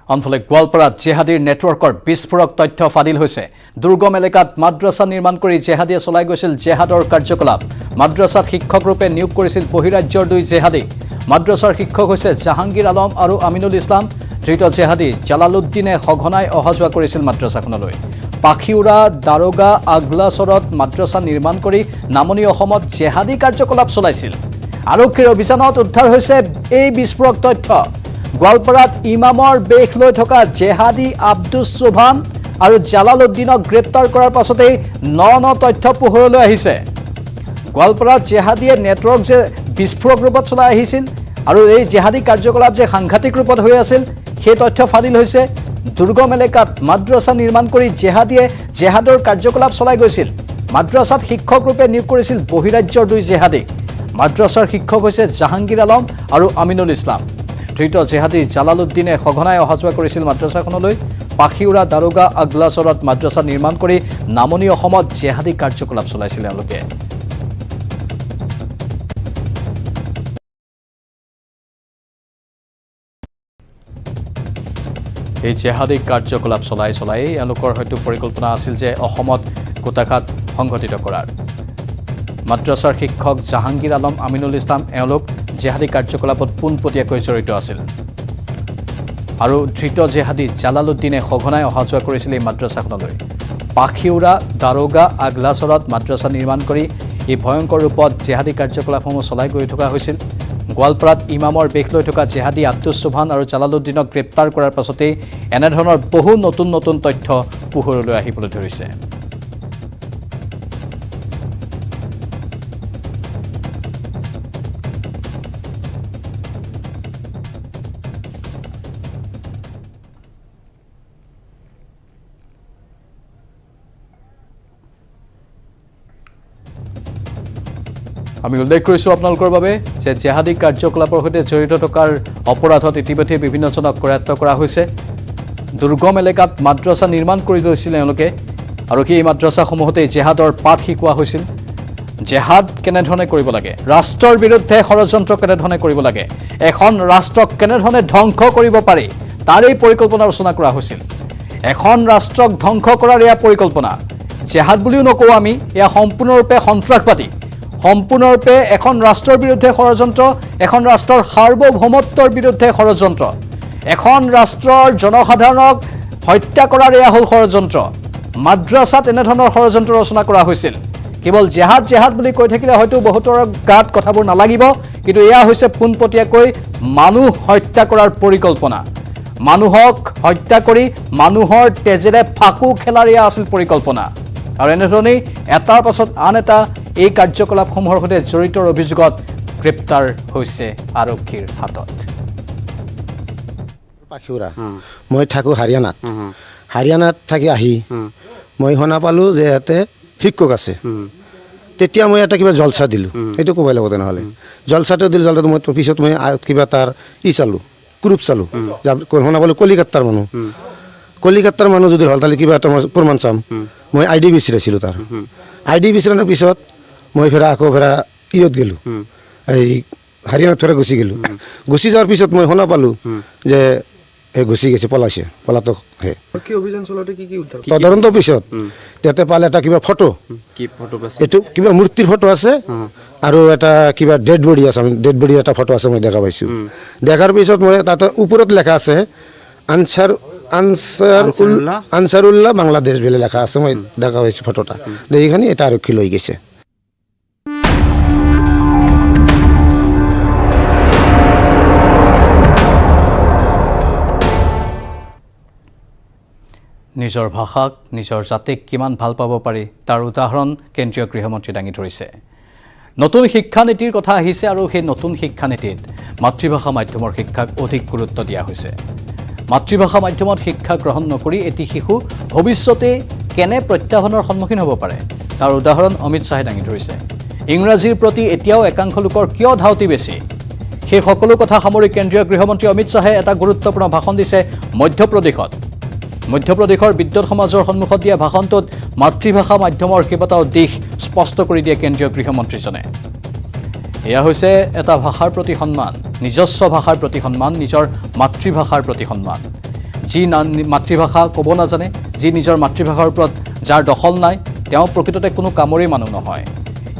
আনফালে গোৱালপাৰাত জেহাদীৰ নেটৱৰ্কৰ বিস্ফোৰক তথ্য ফাদিল হৈছে দুৰ্গম এলেকাত মাদ্ৰাছা নিৰ্মাণ কৰি জেহাদীয়ে চলাই গৈছিল জেহাদৰ কাৰ্যকলাপ মাদ্ৰাছাত শিক্ষক ৰূপে নিয়োগ কৰিছিল বহিৰাজ্যৰ দুই জেহাদী মাদ্ৰাছাৰ শিক্ষক হৈছে জাহাংগীৰ আলম আৰু আমিনুল ইছলাম ধৃত জেহাদী জালালুদ্দিনে সঘনাই অহা যোৱা কৰিছিল মাদ্ৰাছাখনলৈ পাখিউৰা দাৰোগা আগলাচৰত মাদ্ৰাছা নিৰ্মাণ কৰি নামনি অসমত জেহাদী কাৰ্যকলাপ চলাইছিল আৰক্ষীৰ অভিযানত উদ্ধাৰ হৈছে এই বিস্ফোৰক তথ্য গোৱালপাৰাত ইমামৰ বেশ লৈ থকা জেহাদী আব্দুছ চুভান আৰু জালালুদ্দিনক গ্ৰেপ্তাৰ কৰাৰ পাছতেই ন তথ্য পোহৰলৈ আহিছে গোৱালপাৰাত জেহাদীয়ে নেটৱৰ্ক যে বিস্ফোৰক ৰূপত চলাই আহিছিল আৰু এই জেহাদী কাৰ্যকলাপ যে সাংঘাতিক ৰূপত হৈ আছিল সেই তথ্য ফাদিল হৈছে দুৰ্গম এলেকাত মাদ্ৰাছা নিৰ্মাণ কৰি জেহাদীয়ে জেহাদৰ কাৰ্যকলাপ চলাই গৈছিল মাদ্ৰাছাত শিক্ষক ৰূপে নিয়োগ কৰিছিল বহিৰাজ্যৰ দুই জেহাদী মাদ্ৰাছাৰ শিক্ষক হৈছে জাহাংগীৰ আলম আৰু আমিনুল ইছলাম ধৃত জেহাদী জালালুদ্দিনে সঘনাই অহা যোৱা কৰিছিল মাদ্ৰাছাখনলৈ পাখিউৰা দাৰোগা আগলাচৰত মাদ্ৰাছা নিৰ্মাণ কৰি নামনি অসমত জেহাদী কাৰ্যকলাপ চলাইছিল তেওঁলোকে এই জেহাদী কাৰ্যকলাপ চলাই এওঁলোকৰ হয়তো পৰিকল্পনা আছিল যে অসমত গোটাঘাত সংঘটিত কৰাৰ মাদ্ৰাছাৰ শিক্ষক জাহাংগীৰ আলম আমিনুল ইছলাম এওঁলোক জেহাদী কাৰ্যকলাপত পোনপটীয়াকৈ জড়িত আছিল আৰু ধৃত জেহাদী জালালুদ্দিনে সঘনাই অহা যোৱা কৰিছিল এই মাদ্ৰাছাখনলৈ পাখিউৰা দাৰোগা আগলাচৰত মাদ্ৰাছা নিৰ্মাণ কৰি এই ভয়ংকৰ ৰূপত জেহাদী কাৰ্যকলাপসমূহ চলাই গৈ থকা হৈছিল গোৱালপাৰাত ইমামৰ বেশ লৈ থকা জেহাদী আব্দুছ চুবহান আৰু জালালুদ্দিনক গ্ৰেপ্তাৰ কৰাৰ পাছতেই এনেধৰণৰ বহু নতুন নতুন তথ্য পোহৰলৈ আহিবলৈ ধৰিছে। আমি উল্লেখ কৰিছোঁ আপোনালোকৰ বাবে যে জেহাদী কাৰ্যকলাপৰ সৈতে জড়িত থকাৰ অপৰাধত ইতিমধ্যে বিভিন্নজনক কৰায়ত্ব কৰা হৈছে। দুৰ্গম এলেকাত মাদ্ৰাছা নিৰ্মাণ কৰি লৈছিল এওঁলোকে আৰু সেই মাদ্ৰাছাসমূহতে জেহাদৰ পাঠ শিকোৱা হৈছিল। জেহাদ কেনেধৰণে কৰিব লাগে, ৰাষ্ট্ৰৰ বিৰুদ্ধে ষড়যন্ত্ৰ কেনেধৰণে কৰিব লাগে, এখন ৰাষ্ট্ৰক কেনেধৰণে ধ্বংস কৰিব পাৰি তাৰেই পৰিকল্পনা ৰচনা কৰা হৈছিল। এখন ৰাষ্ট্ৰক ধ্বংস কৰাৰ এয়া পৰিকল্পনা। জেহাদ বুলিও নকওঁ আমি, এয়া সম্পূৰ্ণৰূপে সন্ত্ৰাসবাদী, সম্পূৰ্ণৰূপে এখন ৰাষ্ট্ৰৰ বিৰুদ্ধে ষড়যন্ত্ৰ, এখন ৰাষ্ট্ৰৰ সাৰ্বভৌমত্বৰ বিৰুদ্ধে ষড়যন্ত্ৰ, এখন ৰাষ্ট্ৰৰ জনসাধাৰণক হত্যা কৰাৰ এয়া হ'ল ষড়যন্ত্ৰ। মাদ্ৰাছাত এনেধৰণৰ ষড়যন্ত্ৰ ৰচনা কৰা হৈছিল। কেৱল জেহাদ জেহাদ বুলি কৈ থাকিলে হয়তো বহুতৰ গাত কথাবোৰ নালাগিব, কিন্তু এয়া হৈছে পোনপটীয়াকৈ মানুহ হত্যা কৰাৰ পৰিকল্পনা। মানুহক হত্যা কৰি মানুহৰ তেজেৰে ফাকু খেলাৰ এয়া আছিল পৰিকল্পনা। আৰু এনেধৰণেই এটাৰ পাছত আন এটা এই কাৰ্যকলাপসমূহৰ সৈতে জড়িত অভিযোগত গ্ৰেপ্তাৰ হৈছে আৰক্ষীৰ হাতত। পাখিউৰা মই থাকোঁ হাৰিয়ানাত। হাৰিয়ানাত থাকি আহি মই শুনা পালোঁ যে ইয়াতে শিক্ষক আছে। তেতিয়া মই এটা কিবা জলচা দিলোঁ, সেইটো ক'বই লাগিব। তেনেহ'লে জলচাটো দিলোঁ, জলচাটো মই পিছত মই কিবা তাৰ চালোঁ, গ্ৰুপ চালোঁ, শুনা পালোঁ কলিকাতাৰ মানুহ। কলিকাতাৰ মানুহ যদি হ'ল তাহলে কিবা এটা মই প্ৰমাণ চাম। মই ID বিচাৰিছিলোঁ তাৰ। ID বিচাৰাৰ পিছত মই আকৌ ইয়ত গ'লোঁ, এই হাৰিয়ানাত গুচি গ'লোঁ। গুচি যোৱাৰ পিছত মই শুনা পালোঁ যে গুচি গৈছে, পলাইছে, পলাতক হে। তদন্তৰ পিছত তাতে পালে এটা কিবা ফটো, এইটো কিবা মূৰ্তিৰ ফটো আছে আৰু এটা কিবা ডেড বডি আছে, ডেড বডিৰ এটা ফটো আছে, মই দেখা পাইছোঁ। দেখাৰ পিছত মই তাতে ওপৰত লেখা আছে আনসাৰুল্লাহ বাংলাদেশ বুলি লেখা আছে, মই দেখা পাইছোঁ ফটোটা। এইখানে এটা আৰক্ষী লৈ গৈছে। নিজৰ ভাষাক, নিজৰ জাতিক কিমান ভাল পাব পাৰি তাৰ উদাহৰণ কেন্দ্ৰীয় গৃহমন্ত্ৰী দাঙি ধৰিছে। নতুন শিক্ষানীতিৰ কথা আহিছে আৰু সেই নতুন শিক্ষানীতিত মাতৃভাষা মাধ্যমৰ শিক্ষাক অধিক গুৰুত্ব দিয়া হৈছে। মাতৃভাষা মাধ্যমত শিক্ষা গ্ৰহণ নকৰি এটি শিশু ভৱিষ্যতে কেনে প্ৰত্যাহ্বানৰ সন্মুখীন হ'ব পাৰে তাৰ উদাহৰণ অমিত শ্বাহে দাঙি ধৰিছে। ইংৰাজীৰ প্ৰতি এতিয়াও একাংশ লোকৰ কিয় ধাউতি বেছি, সেই সকলো কথা সামৰি কেন্দ্ৰীয় গৃহমন্ত্ৰী অমিত শ্বাহে এটা গুৰুত্বপূৰ্ণ ভাষণ দিছে মধ্যপ্ৰদেশত। মধ্যপ্ৰদেশৰ বিদ্যুৎ সমাজৰ সন্মুখত দিয়া ভাষণটোত মাতৃভাষা মাধ্যমৰ কেইবাটাও দিশ স্পষ্ট কৰি দিয়ে কেন্দ্ৰীয় গৃহমন্ত্ৰীজনে। এয়া হৈছে এটা ভাষাৰ প্ৰতি সন্মান, নিজস্ব ভাষাৰ প্ৰতি সন্মান, নিজৰ মাতৃভাষাৰ প্ৰতি সন্মান। যি মাতৃভাষা ক'ব নাজানে, যি নিজৰ মাতৃভাষাৰ ওপৰত যাৰ দখল নাই, তেওঁ প্ৰকৃততে কোনো কামৰেই মানুহ নহয়।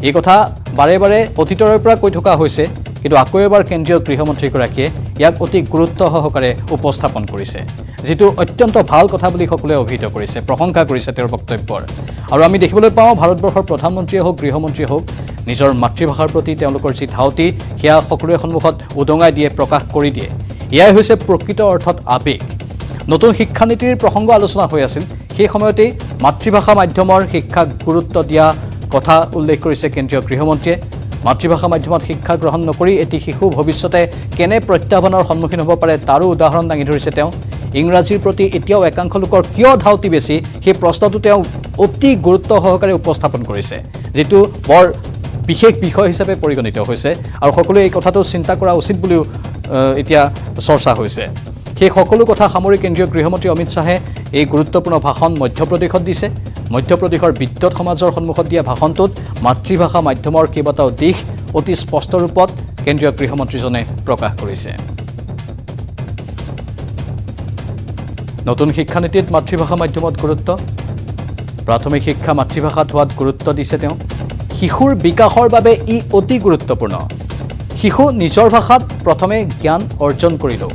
এই কথা বাৰে বাৰে অতীতৰে পৰা কৈ থকা হৈছে, কিন্তু আকৌ এবাৰ কেন্দ্ৰীয় গৃহমন্ত্ৰীগৰাকীয়ে ইয়াক অতি গুৰুত্ব সহকাৰে উপস্থাপন কৰিছে, যিটো অত্যন্ত ভাল কথা বুলি সকলোৱে অভিহিত কৰিছে, প্ৰশংসা কৰিছে তেওঁৰ বক্তব্যৰ। আৰু আমি দেখিবলৈ পাওঁ ভাৰতবৰ্ষৰ প্ৰধানমন্ত্ৰীয়ে হওক, গৃহমন্ত্ৰীয়ে হওক, নিজৰ মাতৃভাষাৰ প্ৰতি তেওঁলোকৰ যি ধাউতি সেয়া সকলোৰে সন্মুখত উদঙাই দিয়ে, প্ৰকাশ কৰি দিয়ে। এয়াই হৈছে প্ৰকৃত অৰ্থত আৱেগ। নতুন শিক্ষানীতিৰ প্ৰসংগ আলোচনা হৈ আছিল, সেই সময়তেই মাতৃভাষা মাধ্যমৰ শিক্ষাক গুৰুত্ব দিয়া কথা উল্লেখ কৰিছে কেন্দ্ৰীয় গৃহমন্ত্ৰীয়ে। মাতৃভাষা মাধ্যমত শিক্ষা গ্ৰহণ নকৰি এটি শিশু ভৱিষ্যতে কেনে প্ৰত্যাহ্বানৰ সন্মুখীন হ'ব পাৰে তাৰো উদাহৰণ দাঙি ধৰিছে তেওঁ। ইংৰাজীৰ প্ৰতি এতিয়াও একাংশ লোকৰ কিয় ধাউতি বেছি, সেই প্ৰশ্নটো তেওঁ অতি গুৰুত্ব সহকাৰে উপস্থাপন কৰিছে, যিটো বৰ বিশেষ বিষয় হিচাপে পৰিগণিত হৈছে আৰু সকলোৱে এই কথাটো চিন্তা কৰা উচিত বুলিও এতিয়া চৰ্চা হৈছে। সেই সকলো কথা সামৰি কেন্দ্ৰীয় গৃহমন্ত্ৰী অমিত শ্বাহে এই গুৰুত্বপূৰ্ণ ভাষণ মধ্যপ্ৰদেশত দিছে। মধ্যপ্ৰদেশৰ বিদ্যুৎ সমাজৰ সন্মুখত দিয়া ভাষণটোত মাতৃভাষা মাধ্যমৰ কেইবাটাও দিশ অতি স্পষ্ট ৰূপত কেন্দ্ৰীয় গৃহমন্ত্ৰীজনে প্ৰকাশ কৰিছে। নতুন শিক্ষানীতিত মাতৃভাষা মাধ্যমত গুৰুত্ব, প্ৰাথমিক শিক্ষা মাতৃভাষাত হোৱাত গুৰুত্ব দিছে তেওঁ। শিশুৰ বিকাশৰ বাবে ই অতি গুৰুত্বপূৰ্ণ। শিশু নিজৰ ভাষাত প্ৰথমে জ্ঞান অৰ্জন কৰিলেও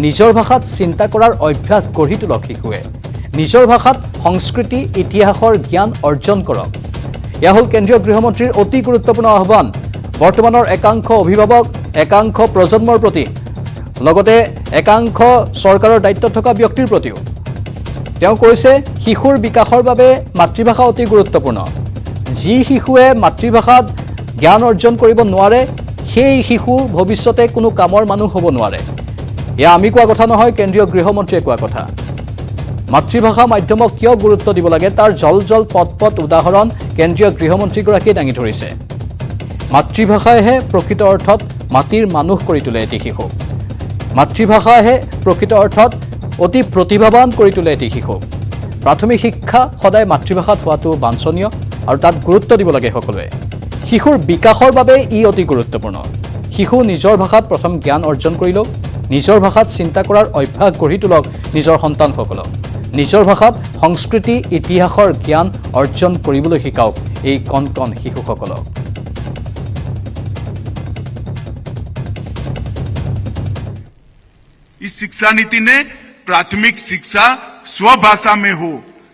নিজৰ ভাষাত চিন্তা কৰাৰ অভ্যাস গঢ়ি তোলক শিশুৱে। নিজৰ ভাষাত সংস্কৃতি ইতিহাসৰ জ্ঞান অৰ্জন কৰক। এয়া হ'ল কেন্দ্ৰীয় গৃহমন্ত্ৰীৰ অতি গুৰুত্বপূৰ্ণ আহ্বান। বৰ্তমানৰ একাংশ অভিভাৱক, একাংশ প্ৰজন্মৰ প্ৰতি লগতে একাংশ চৰকাৰৰ দায়িত্বত থকা ব্যক্তিৰ প্ৰতিও তেওঁ কৈছে শিশুৰ বিকাশৰ বাবে মাতৃভাষা অতি গুৰুত্বপূৰ্ণ যি শিশুৱে মাতৃভাষাত জ্ঞান অৰ্জন কৰিব নোৱাৰে সেই শিশু ভৱিষ্যতে কোনো কামৰ মানুহ হ'ব নোৱাৰে এয়া আমি কোৱা কথা নহয় কেন্দ্ৰীয় গৃহমন্ত্ৰীয়ে কোৱা কথা মাতৃভাষা মাধ্যমক কিয় গুৰুত্ব দিব লাগে তাৰ জল পট উদাহৰণ কেন্দ্ৰীয় গৃহমন্ত্ৰীগৰাকীয়ে দাঙি ধৰিছে মাতৃভাষাইহে প্ৰকৃত অৰ্থত মাটিৰ মানুহ কৰি তোলে এটি শিশুক মাতৃভাষাইহে প্ৰকৃত অৰ্থত অতি প্ৰতিভাৱান কৰি তোলে এটি শিশুক প্ৰাথমিক শিক্ষা সদায় মাতৃভাষাত হোৱাটো বাঞ্ছনীয় আৰু তাত গুৰুত্ব দিব লাগে সকলোৱে শিশুৰ বিকাশৰ বাবে ই অতি গুৰুত্বপূৰ্ণ শিশু নিজৰ ভাষাত প্ৰথম জ্ঞান অৰ্জন কৰি লওক নিজৰ ভাষাত চিন্তা কৰাৰ অভ্যাস গঢ়ি তোলক নিজৰ সন্তানসকলক নিজৰ ভাষাত সংস্কৃতি ইতিহাসৰ জ্ঞান অৰ্জন কৰিবলৈ শিকাওক এই কণ কণ শিশুসকলক इस शिक्षा नीति ने प्राथमिक शिक्षा स्वभाषा में हो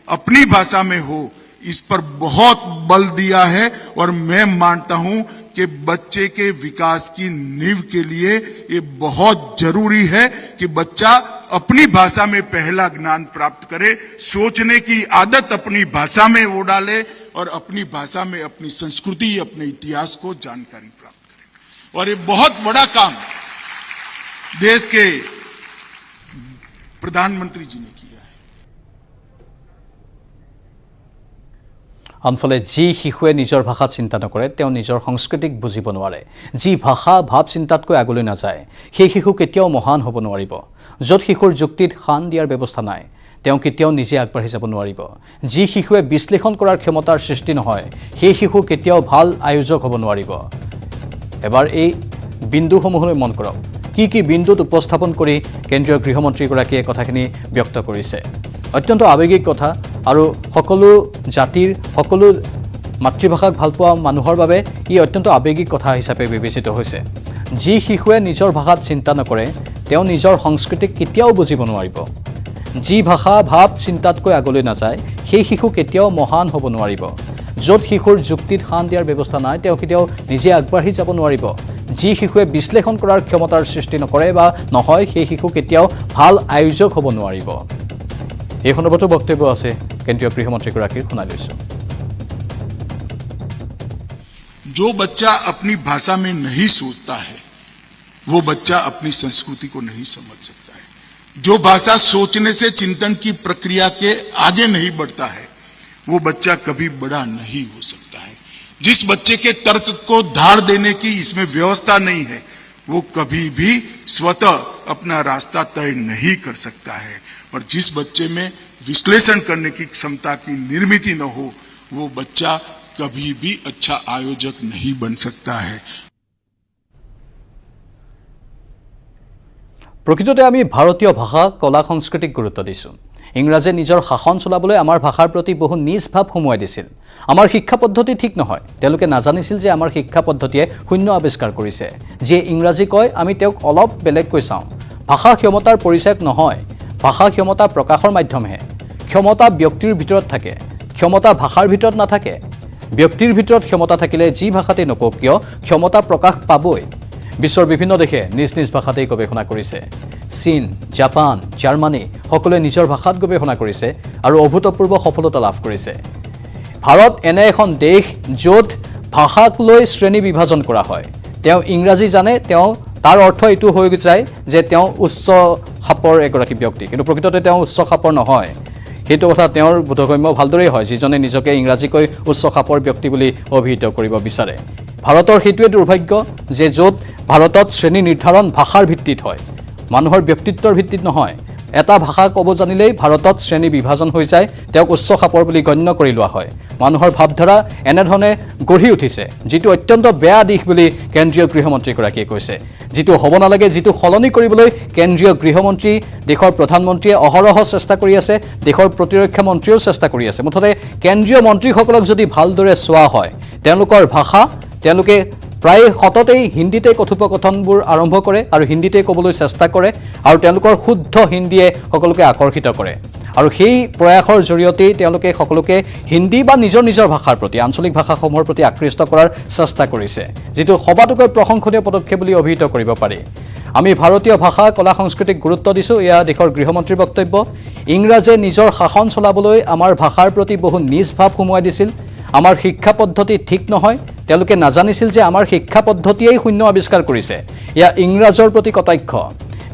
अपनी भाषा में हो इस पर बहुत बल दिया है और मैं मानता हूं कि बच्चे के विकास की नींव के लिए ये बहुत जरूरी है कि बच्चा अपनी भाषा में पहला ज्ञान प्राप्त करे सोचने की आदत अपनी भाषा में वो डाले और अपनी भाषा में अपनी संस्कृति अपने इतिहास को जानकारी प्राप्त करे और ये बहुत बड़ा काम देश के प्रधानमंत्री जी ने किया है আনফালে যি শিশুৱে নিজৰ ভাষাত চিন্তা নকৰে তেওঁ নিজৰ সংস্কৃতিক বুজিব নোৱাৰে যি ভাষা ভাৱ চিন্তাতকৈ আগলৈ নাযায় সেই শিশু কেতিয়াও মহান হ'ব নোৱাৰিব য'ত শিশুৰ যুক্তিত শান দিয়াৰ ব্যৱস্থা নাই তেওঁ কেতিয়াও নিজে আগবাঢ়ি যাব নোৱাৰিব যি শিশুৱে বিশ্লেষণ কৰাৰ ক্ষমতাৰ সৃষ্টি নহয় সেই শিশু কেতিয়াও ভাল আয়োজক হ'ব নোৱাৰিব এবাৰ এই বিন্দুসমূহলৈ মন কৰক কি বিন্দুত উপস্থাপন কৰি কেন্দ্ৰীয় গৃহমন্ত্ৰীগৰাকীয়ে কথাখিনি ব্যক্ত কৰিছে অত্যন্ত আৱেগিক কথা আৰু সকলো জাতিৰ সকলো মাতৃভাষাক ভাল পোৱা মানুহৰ বাবে ই অত্যন্ত আৱেগিক কথা হিচাপে বিবেচিত হৈছে যি শিশুৱে নিজৰ ভাষাত চিন্তা নকৰে তেওঁ নিজৰ সংস্কৃতিক কেতিয়াও বুজিব নোৱাৰিব যি ভাষা ভাৱ চিন্তাতকৈ আগলৈ নাযায় সেই শিশু কেতিয়াও মহান হ'ব নোৱাৰিব য'ত শিশুৰ যুক্তিত শান দিয়াৰ ব্যৱস্থা নাই তেওঁ কেতিয়াও নিজে আগবাঢ়ি যাব নোৱাৰিব যি শিশুৱে বিশ্লেষণ কৰাৰ ক্ষমতাৰ সৃষ্টি নকৰে বা নহয় সেই শিশু কেতিয়াও ভাল আয়োজক হ'ব নোৱাৰিব এই সন্দৰ্ভতো বক্তব্য আছে কেন্দ্ৰীয় গৃহমন্ত্ৰীগৰাকীৰ শুনাই লৈছোঁ जो बच्चा अपनी भाषा में नहीं सोचता है वो बच्चा अपनी संस्कृति को नहीं समझ सकता है जो भाषा सोचने से चिंतन की प्रक्रिया के आगे नहीं बढ़ता है वो बच्चा कभी बड़ा नहीं हो सकता है जिस बच्चे के तर्क को धार देने की इसमें व्यवस्था नहीं है वो कभी भी स्वतः अपना रास्ता तय नहीं कर सकता है और जिस बच्चे में विश्लेषण करने की क्षमता की निर्मित न हो वो बच्चा कभी भी अच्छा आयोजक नहीं बन सकता है প্ৰকৃততে আমি ভাৰতীয় ভাষা কলা সংস্কৃতিক গুৰুত্ব দিছোঁ ইংৰাজে নিজৰ শাসন চলাবলৈ আমাৰ ভাষাৰ প্ৰতি বহু নিজ ভাৱ সোমোৱাই দিছিল আমাৰ শিক্ষা পদ্ধতি ঠিক নহয় তেওঁলোকে নাজানিছিল যে আমাৰ শিক্ষা পদ্ধতিয়ে শূন্য আৱিষ্কাৰ কৰিছে যে ইংৰাজী কয় আমি তেওঁক অলপ বেলেগকৈ চাওঁ ভাষা ক্ষমতাৰ পৰিচয় নহয় ভাষা ক্ষমতা প্ৰকাশৰ মাধ্যমহে ক্ষমতা ব্যক্তিৰ ভিতৰত থাকে ক্ষমতা ভাষাৰ ভিতৰত নাথাকে ব্যক্তিৰ ভিতৰত ক্ষমতা থাকিলে যি ভাষাতে নকওক কিয় ক্ষমতা প্ৰকাশ পাবই বিশ্বৰ বিভিন্ন দেশে নিজ নিজ ভাষাতেই গৱেষণা কৰিছে চীন জাপান জাৰ্মানী সকলোৱে নিজৰ ভাষাত গৱেষণা কৰিছে আৰু অভূতপূৰ্ব সফলতা লাভ কৰিছে ভাৰত এনে এখন দেশ য'ত ভাষাক লৈ শ্ৰেণী বিভাজন কৰা হয় তেওঁ ইংৰাজী জানে তেওঁ তাৰ অৰ্থ এইটো হৈ যায় যে তেওঁ উচ্চ খাপৰ এগৰাকী ব্যক্তি কিন্তু প্ৰকৃততে তেওঁ উচ্চ খাপৰ নহয় সেইটো কথা তেওঁৰ বোধগম্য ভালদৰেই হয় যিজনে নিজকে ইংৰাজীকৈ উচ্চ খাপৰ ব্যক্তি বুলি অভিহিত কৰিব বিচাৰে ভাৰতৰ সেইটোৱে দুৰ্ভাগ্য যে য'ত ভাৰতত শ্ৰেণী নিৰ্ধাৰণ ভাষাৰ ভিত্তিত হয় মানুহৰ ব্যক্তিত্বৰ ভিত্তিত নহয় এটা ভাষা ক'ব জানিলেই ভাৰতত শ্ৰেণী বিভাজন হৈ যায় তেওঁক উচ্চ খাপৰ বুলি গণ্য কৰি লোৱা হয় মানুহৰ ভাৱধাৰা এনেধৰণে গঢ়ি উঠিছে যিটো অত্যন্ত বেয়া দিশ বুলি কেন্দ্ৰীয় গৃহমন্ত্ৰীগৰাকীয়ে কৈছে যিটো হ'ব নালাগে যিটো সলনি কৰিবলৈ কেন্দ্ৰীয় গৃহমন্ত্ৰী দেশৰ প্ৰধানমন্ত্ৰীয়ে অহৰহ চেষ্টা কৰি আছে দেশৰ প্ৰতিৰক্ষা মন্ত্ৰীয়েও চেষ্টা কৰি আছে মুঠতে কেন্দ্ৰীয় মন্ত্ৰীসকলক যদি ভালদৰে চোৱা হয় তেওঁলোকৰ ভাষা তেওঁলোকে প্ৰায় সততেই হিন্দীতে কথোপকথনবোৰ আৰম্ভ কৰে আৰু হিন্দীতে ক'বলৈ চেষ্টা কৰে আৰু তেওঁলোকৰ শুদ্ধ হিন্দীয়ে সকলোকে আকৰ্ষিত কৰে আৰু সেই প্ৰয়াসৰ জৰিয়তে তেওঁলোকে সকলোকে হিন্দী বা নিজৰ ভাষাৰ প্ৰতি আঞ্চলিক ভাষাসমূহৰ প্ৰতি আকৃষ্ট কৰাৰ চেষ্টা কৰিছে যেটো সবাতোকৈ প্ৰশংসনীয় পদক্ষেপ বুলি অভিহিত কৰিব পাৰি আমি ভাৰতীয় ভাষা কলা সংস্কৃতিক গুৰুত্ব দিছো এয়া দেশৰ গৃহমন্ত্ৰীৰ বক্তব্য ইংৰাজে নিজৰ শাসন চলাবলৈ আমাৰ ভাষাৰ প্ৰতি বহু নিজ ভাৱ সোমোৱাই দিছিল আমাৰ শিক্ষা পদ্ধতি ঠিক নহয় তেওঁলোকে নাজানিছিল যে আমাৰ শিক্ষা পদ্ধতিয়েই শূন্য আৱিষ্কাৰ কৰিছে এয়া ইংৰাজৰ প্ৰতি কটাক্ষ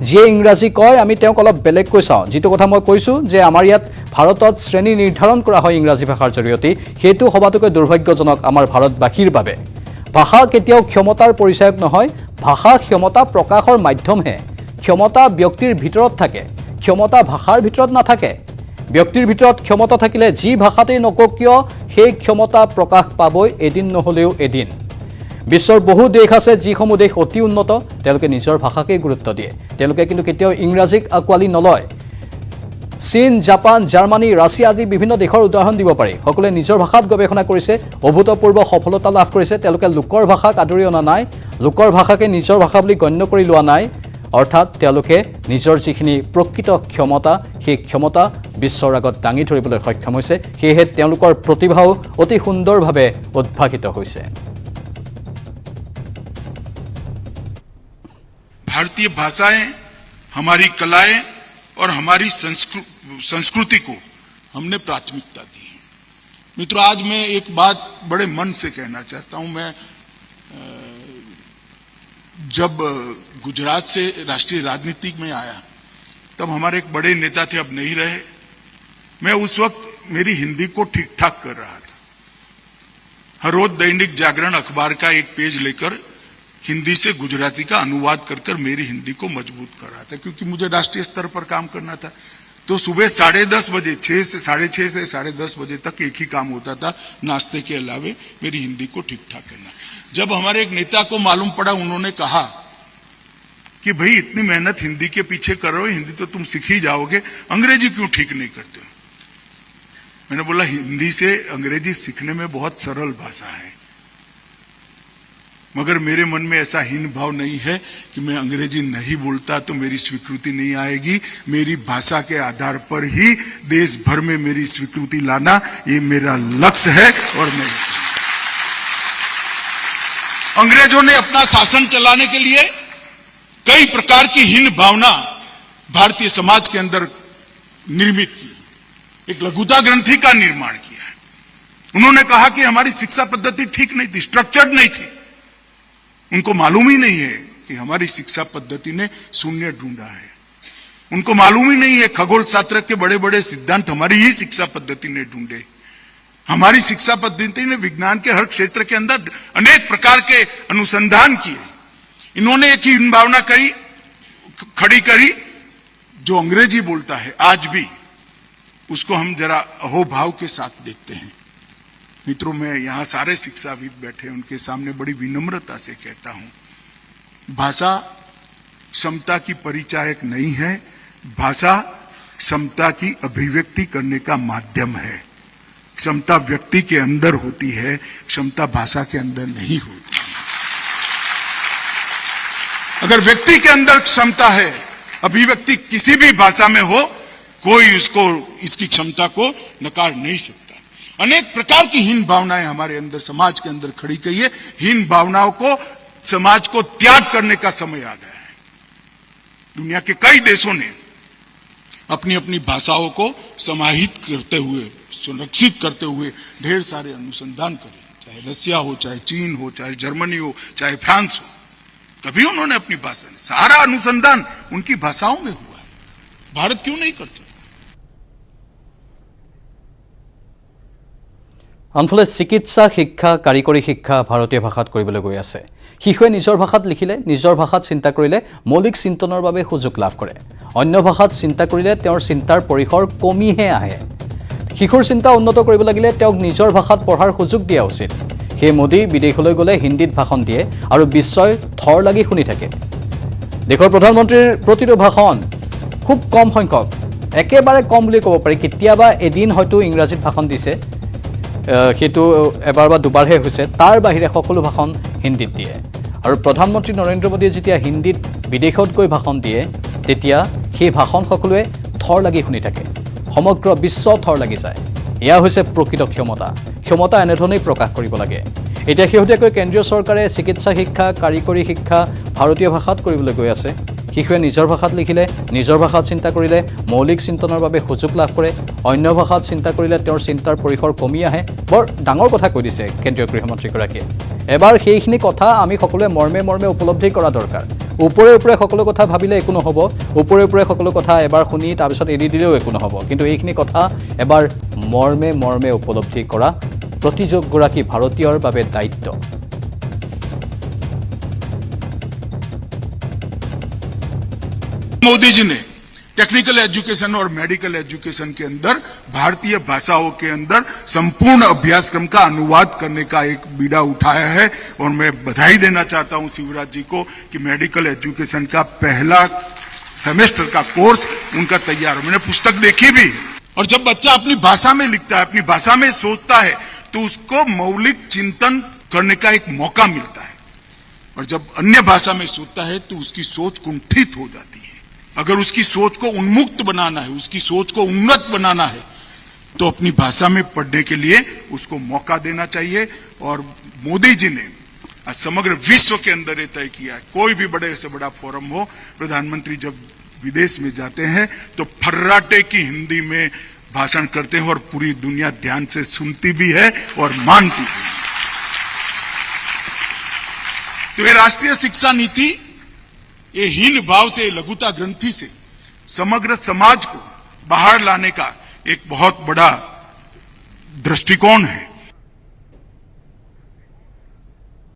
যিয়ে ইংৰাজী কয় আমি তেওঁক অলপ বেলেগ কৈ চাওঁ যেটো কথা মই কৈছো যে আমাৰ ইয়াত ভাৰতত শ্ৰেণী নিৰ্ধাৰণ কৰা হয় ইংৰাজী ভাষাৰ জৰিয়তে হেতু সবাতোকৈ দুৰ্ভাগ্যজনক আমাৰ ভাৰতবাসীৰ বাবে ভাষা কেতিয়াও ক্ষমতাৰ পৰিচয়ক নহয় ভাষা ক্ষমতা প্ৰকাশৰ মাধ্যমহে ক্ষমতা ব্যক্তিৰ ভিতৰত থাকে ক্ষমতা ভাষাৰ ভিতৰত নাথাকে ব্যক্তিৰ ভিতৰত ক্ষমতা থাকিলে যি ভাষাতেই নকক কিয় সেই ক্ষমতা প্ৰকাশ পাবই এদিন নহলেও এদিন বিশ্বৰ বহু দেশ আছে যিসমূহ দেশ অতি উন্নত তেওঁলোকে নিজৰ ভাষাকে গুৰুত্ব দিয়ে তেওঁলোকে কিন্তু কেতিয়াও ইংৰাজীক আকোৱালি নলয় চীন জাপান জাৰ্মানী ৰাছিয়া আদি বিভিন্ন দেশৰ উদাহৰণ দিব পাৰি সকলোৱে নিজৰ ভাষাত গৱেষণা কৰিছে অভূতপূৰ্ব সফলতা লাভ কৰিছে তেওঁলোকে লোকৰ ভাষাক আদৰি অনা নাই লোকৰ ভাষাকে নিজৰ ভাষা বুলি গণ্য কৰি লোৱা নাই অৰ্থাৎ তেওঁলোকে নিজৰ যিখিনি প্ৰকৃত ক্ষমতা সেই ক্ষমতা বিশ্বৰ আগত দাঙি ধৰিবলৈ সক্ষম হৈছে সেয়েহে তেওঁলোকৰ প্ৰতিভাও অতি সুন্দৰভাৱে উদ্ভাসিত হৈছে भारतीय भाषाएं हमारी कलाएं और हमारी संस्कृति को हमने प्राथमिकता दी है मित्रों आज मैं एक बात बड़े मन से कहना चाहता हूं मैं जब गुजरात से राष्ट्रीय राजनीति में आया तब हमारे एक बड़े नेता थे अब नहीं रहे मैं उस वक्त मेरी हिंदी को ठीक ठाक कर रहा था हर रोज दैनिक जागरण अखबार का एक पेज लेकर हिंदी से गुजराती का अनुवाद कर मेरी हिंदी को मजबूत कर रहा था क्योंकि मुझे राष्ट्रीय स्तर पर काम करना था तो सुबह 10:30 बजे 6 से 6:30 से 10:30 बजे तक एक ही काम होता था नाश्ते के अलावे मेरी हिंदी को ठीक ठाक करना जब हमारे एक नेता को मालूम पड़ा उन्होंने कहा कि भाई इतनी मेहनत हिंदी के पीछे कर रहे हो हिंदी तो तुम सीख ही जाओगे अंग्रेजी क्यों ठीक नहीं करते हो मैंने बोला हिंदी से अंग्रेजी सीखने में बहुत सरल भाषा है मगर मेरे मन में ऐसा हीन भाव नहीं है कि मैं अंग्रेजी नहीं बोलता तो मेरी स्वीकृति नहीं आएगी मेरी भाषा के आधार पर ही देश भर में मेरी स्वीकृति लाना ये मेरा लक्ष्य है और मैं अंग्रेजों ने अपना शासन चलाने के लिए कई प्रकार की हीन भावना भारतीय समाज के अंदर निर्मित की एक लघुता ग्रंथि का निर्माण किया है उन्होंने कहा कि हमारी शिक्षा पद्धति ठीक नहीं थी स्ट्रक्चर्ड नहीं थी उनको मालूम ही नहीं है कि हमारी शिक्षा पद्धति ने शून्य ढूंढा है उनको मालूम ही नहीं है खगोल शास्त्र के बड़े बड़े सिद्धांत हमारी ही शिक्षा पद्धति ने ढूंढे हमारी शिक्षा पद्धति ने विज्ञान के हर क्षेत्र के अंदर अनेक प्रकार के अनुसंधान किए इन्होंने एक ही भावना खड़ी करी जो अंग्रेजी बोलता है आज भी उसको हम जरा अहोभाव के साथ देखते हैं मित्रों मैं यहां सारे शिक्षाविद बैठे उनके सामने बड़ी विनम्रता से कहता हूं भाषा क्षमता की परिचायक नहीं है भाषा क्षमता की अभिव्यक्ति करने का माध्यम है क्षमता व्यक्ति के अंदर होती है क्षमता भाषा के अंदर नहीं होती अगर व्यक्ति के अंदर क्षमता है अभिव्यक्ति किसी भी भाषा में हो कोई उसको इसकी क्षमता को नकार नहीं सकता अनेक प्रकार की हीन भावनाएं हमारे अंदर समाज के अंदर खड़ी की है हीन भावनाओं को समाज को त्याग करने का समय आ गया है दुनिया के कई देशों ने अपनी अपनी भाषाओं को समाहित करते हुए संरक्षित करते हुए ढेर सारे अनुसंधान करे चाहे रसिया हो चाहे चीन हो चाहे जर्मनी हो चाहे फ्रांस हो तभी उन्होंने अपनी भाषा सारा अनुसंधान उनकी भाषाओं में हुआ है भारत क्यों नहीं कर सकता আনফালে চিকিৎসা শিক্ষা কাৰিকৰী শিক্ষা ভাৰতীয় ভাষাত কৰিবলৈ গৈ আছে শিশুৱে নিজৰ ভাষাত লিখিলে নিজৰ ভাষাত চিন্তা কৰিলে মৌলিক চিন্তনৰ বাবে সুযোগ লাভ কৰে অন্য ভাষাত চিন্তা কৰিলে তেওঁৰ চিন্তাৰ পৰিসৰ কমিহে আহে শিশুৰ চিন্তা উন্নত কৰিব লাগিলে তেওঁক নিজৰ ভাষাত পঢ়াৰ সুযোগ দিয়া উচিত হে মোদী বিদেশলৈ গলে হিন্দীত ভাষণ দিয়ে আৰু বিশ্বই থৰ লাগি শুনি থাকে দেশৰ প্ৰধানমন্ত্ৰীৰ প্ৰতিটো ভাষণ খুব কম সংখ্যক একেবাৰে কম বুলি ক'ব পাৰি কেতিয়াবা এদিন হয়তো ইংৰাজীত ভাষণ দিছে হেতু এবাৰ বা দুবাৰহে হৈছে তাৰ বাহিৰে সকলো ভাষণ হিন্দীত দিয়ে আৰু প্ৰধানমন্ত্ৰী নৰেন্দ্ৰ মোদীয়ে যেতিয়া হিন্দীত বিদেশত গৈ ভাষণ দিয়ে তেতিয়া সেই ভাষণ সকলোৱে থৰ লাগি শুনি থাকে সমগ্ৰ বিশ্ব থৰ লাগি যায়। এয়া হৈছে প্ৰকৃত ক্ষমতা। ক্ষমতা এনেধৰণেই প্ৰকাশ কৰিব লাগে। এতিয়া শেহতীয়াকৈ কেন্দ্ৰীয় চৰকাৰে চিকিৎসা শিক্ষা, কাৰিকৰী শিক্ষা ভাৰতীয় ভাষাত কৰিবলৈ গৈ আছে। শিশুৱে নিজৰ ভাষাত লিখিলে, নিজৰ ভাষাত চিন্তা কৰিলে মৌলিক চিন্তনৰ বাবে সুযোগ লাভ কৰে। অন্য ভাষাত চিন্তা কৰিলে তেওঁৰ চিন্তাৰ পৰিসৰ কমি আহে। বৰ ডাঙৰ কথা কৈ দিছে কেন্দ্ৰীয় গৃহমন্ত্ৰীগৰাকীয়ে। এবাৰ সেইখিনি কথা আমি সকলোৱে মৰ্মে মৰ্মে উপলব্ধি কৰা দৰকাৰ। ওপৰে ওপৰে সকলো কথা ভাবিলে একো নহ'ব। ওপৰে ওপৰে সকলো কথা এবাৰ শুনি তাৰপিছত এৰি দিলেও একো নহ'ব। কিন্তু এইখিনি কথা এবাৰ মৰ্মে মৰ্মে উপলব্ধি কৰা প্ৰতিযোগগৰাকী ভাৰতীয়ৰ বাবে দায়িত্ব। मोदी जी ने टेक्निकल एजुकेशन और मेडिकल एजुकेशन के अंदर भारतीय भाषाओं के अंदर संपूर्ण अभ्यासक्रम का अनुवाद करने का एक बीड़ा उठाया है और मैं बधाई देना चाहता हूं शिवराज जी को कि मेडिकल एजुकेशन का पहला सेमेस्टर का कोर्स उनका तैयार है। मैंने पुस्तक देखी भी और जब बच्चा अपनी भाषा में लिखता है, अपनी भाषा में सोचता है तो उसको मौलिक चिंतन करने का एक मौका मिलता है और जब अन्य भाषा में सोचता है तो उसकी सोच कुंठित हो जाती है। अगर उसकी सोच को उन्मुक्त बनाना है, उसकी सोच को उन्नत बनाना है तो अपनी भाषा में पढ़ने के लिए उसको मौका देना चाहिए। और मोदी जी ने आज समग्र विश्व के अंदर ये तय किया है, कोई भी बड़े से बड़ा फोरम हो, प्रधानमंत्री जब विदेश में जाते हैं तो फर्राटे की हिंदी में भाषण करते हैं और पूरी दुनिया ध्यान से सुनती भी है और मानती भी है। तो ये राष्ट्रीय शिक्षा नीति ये हीन भाव से, लघुता ग्रंथि से समग्र समाज को बाहर लाने का एक बहुत बड़ा दृष्टिकोण है।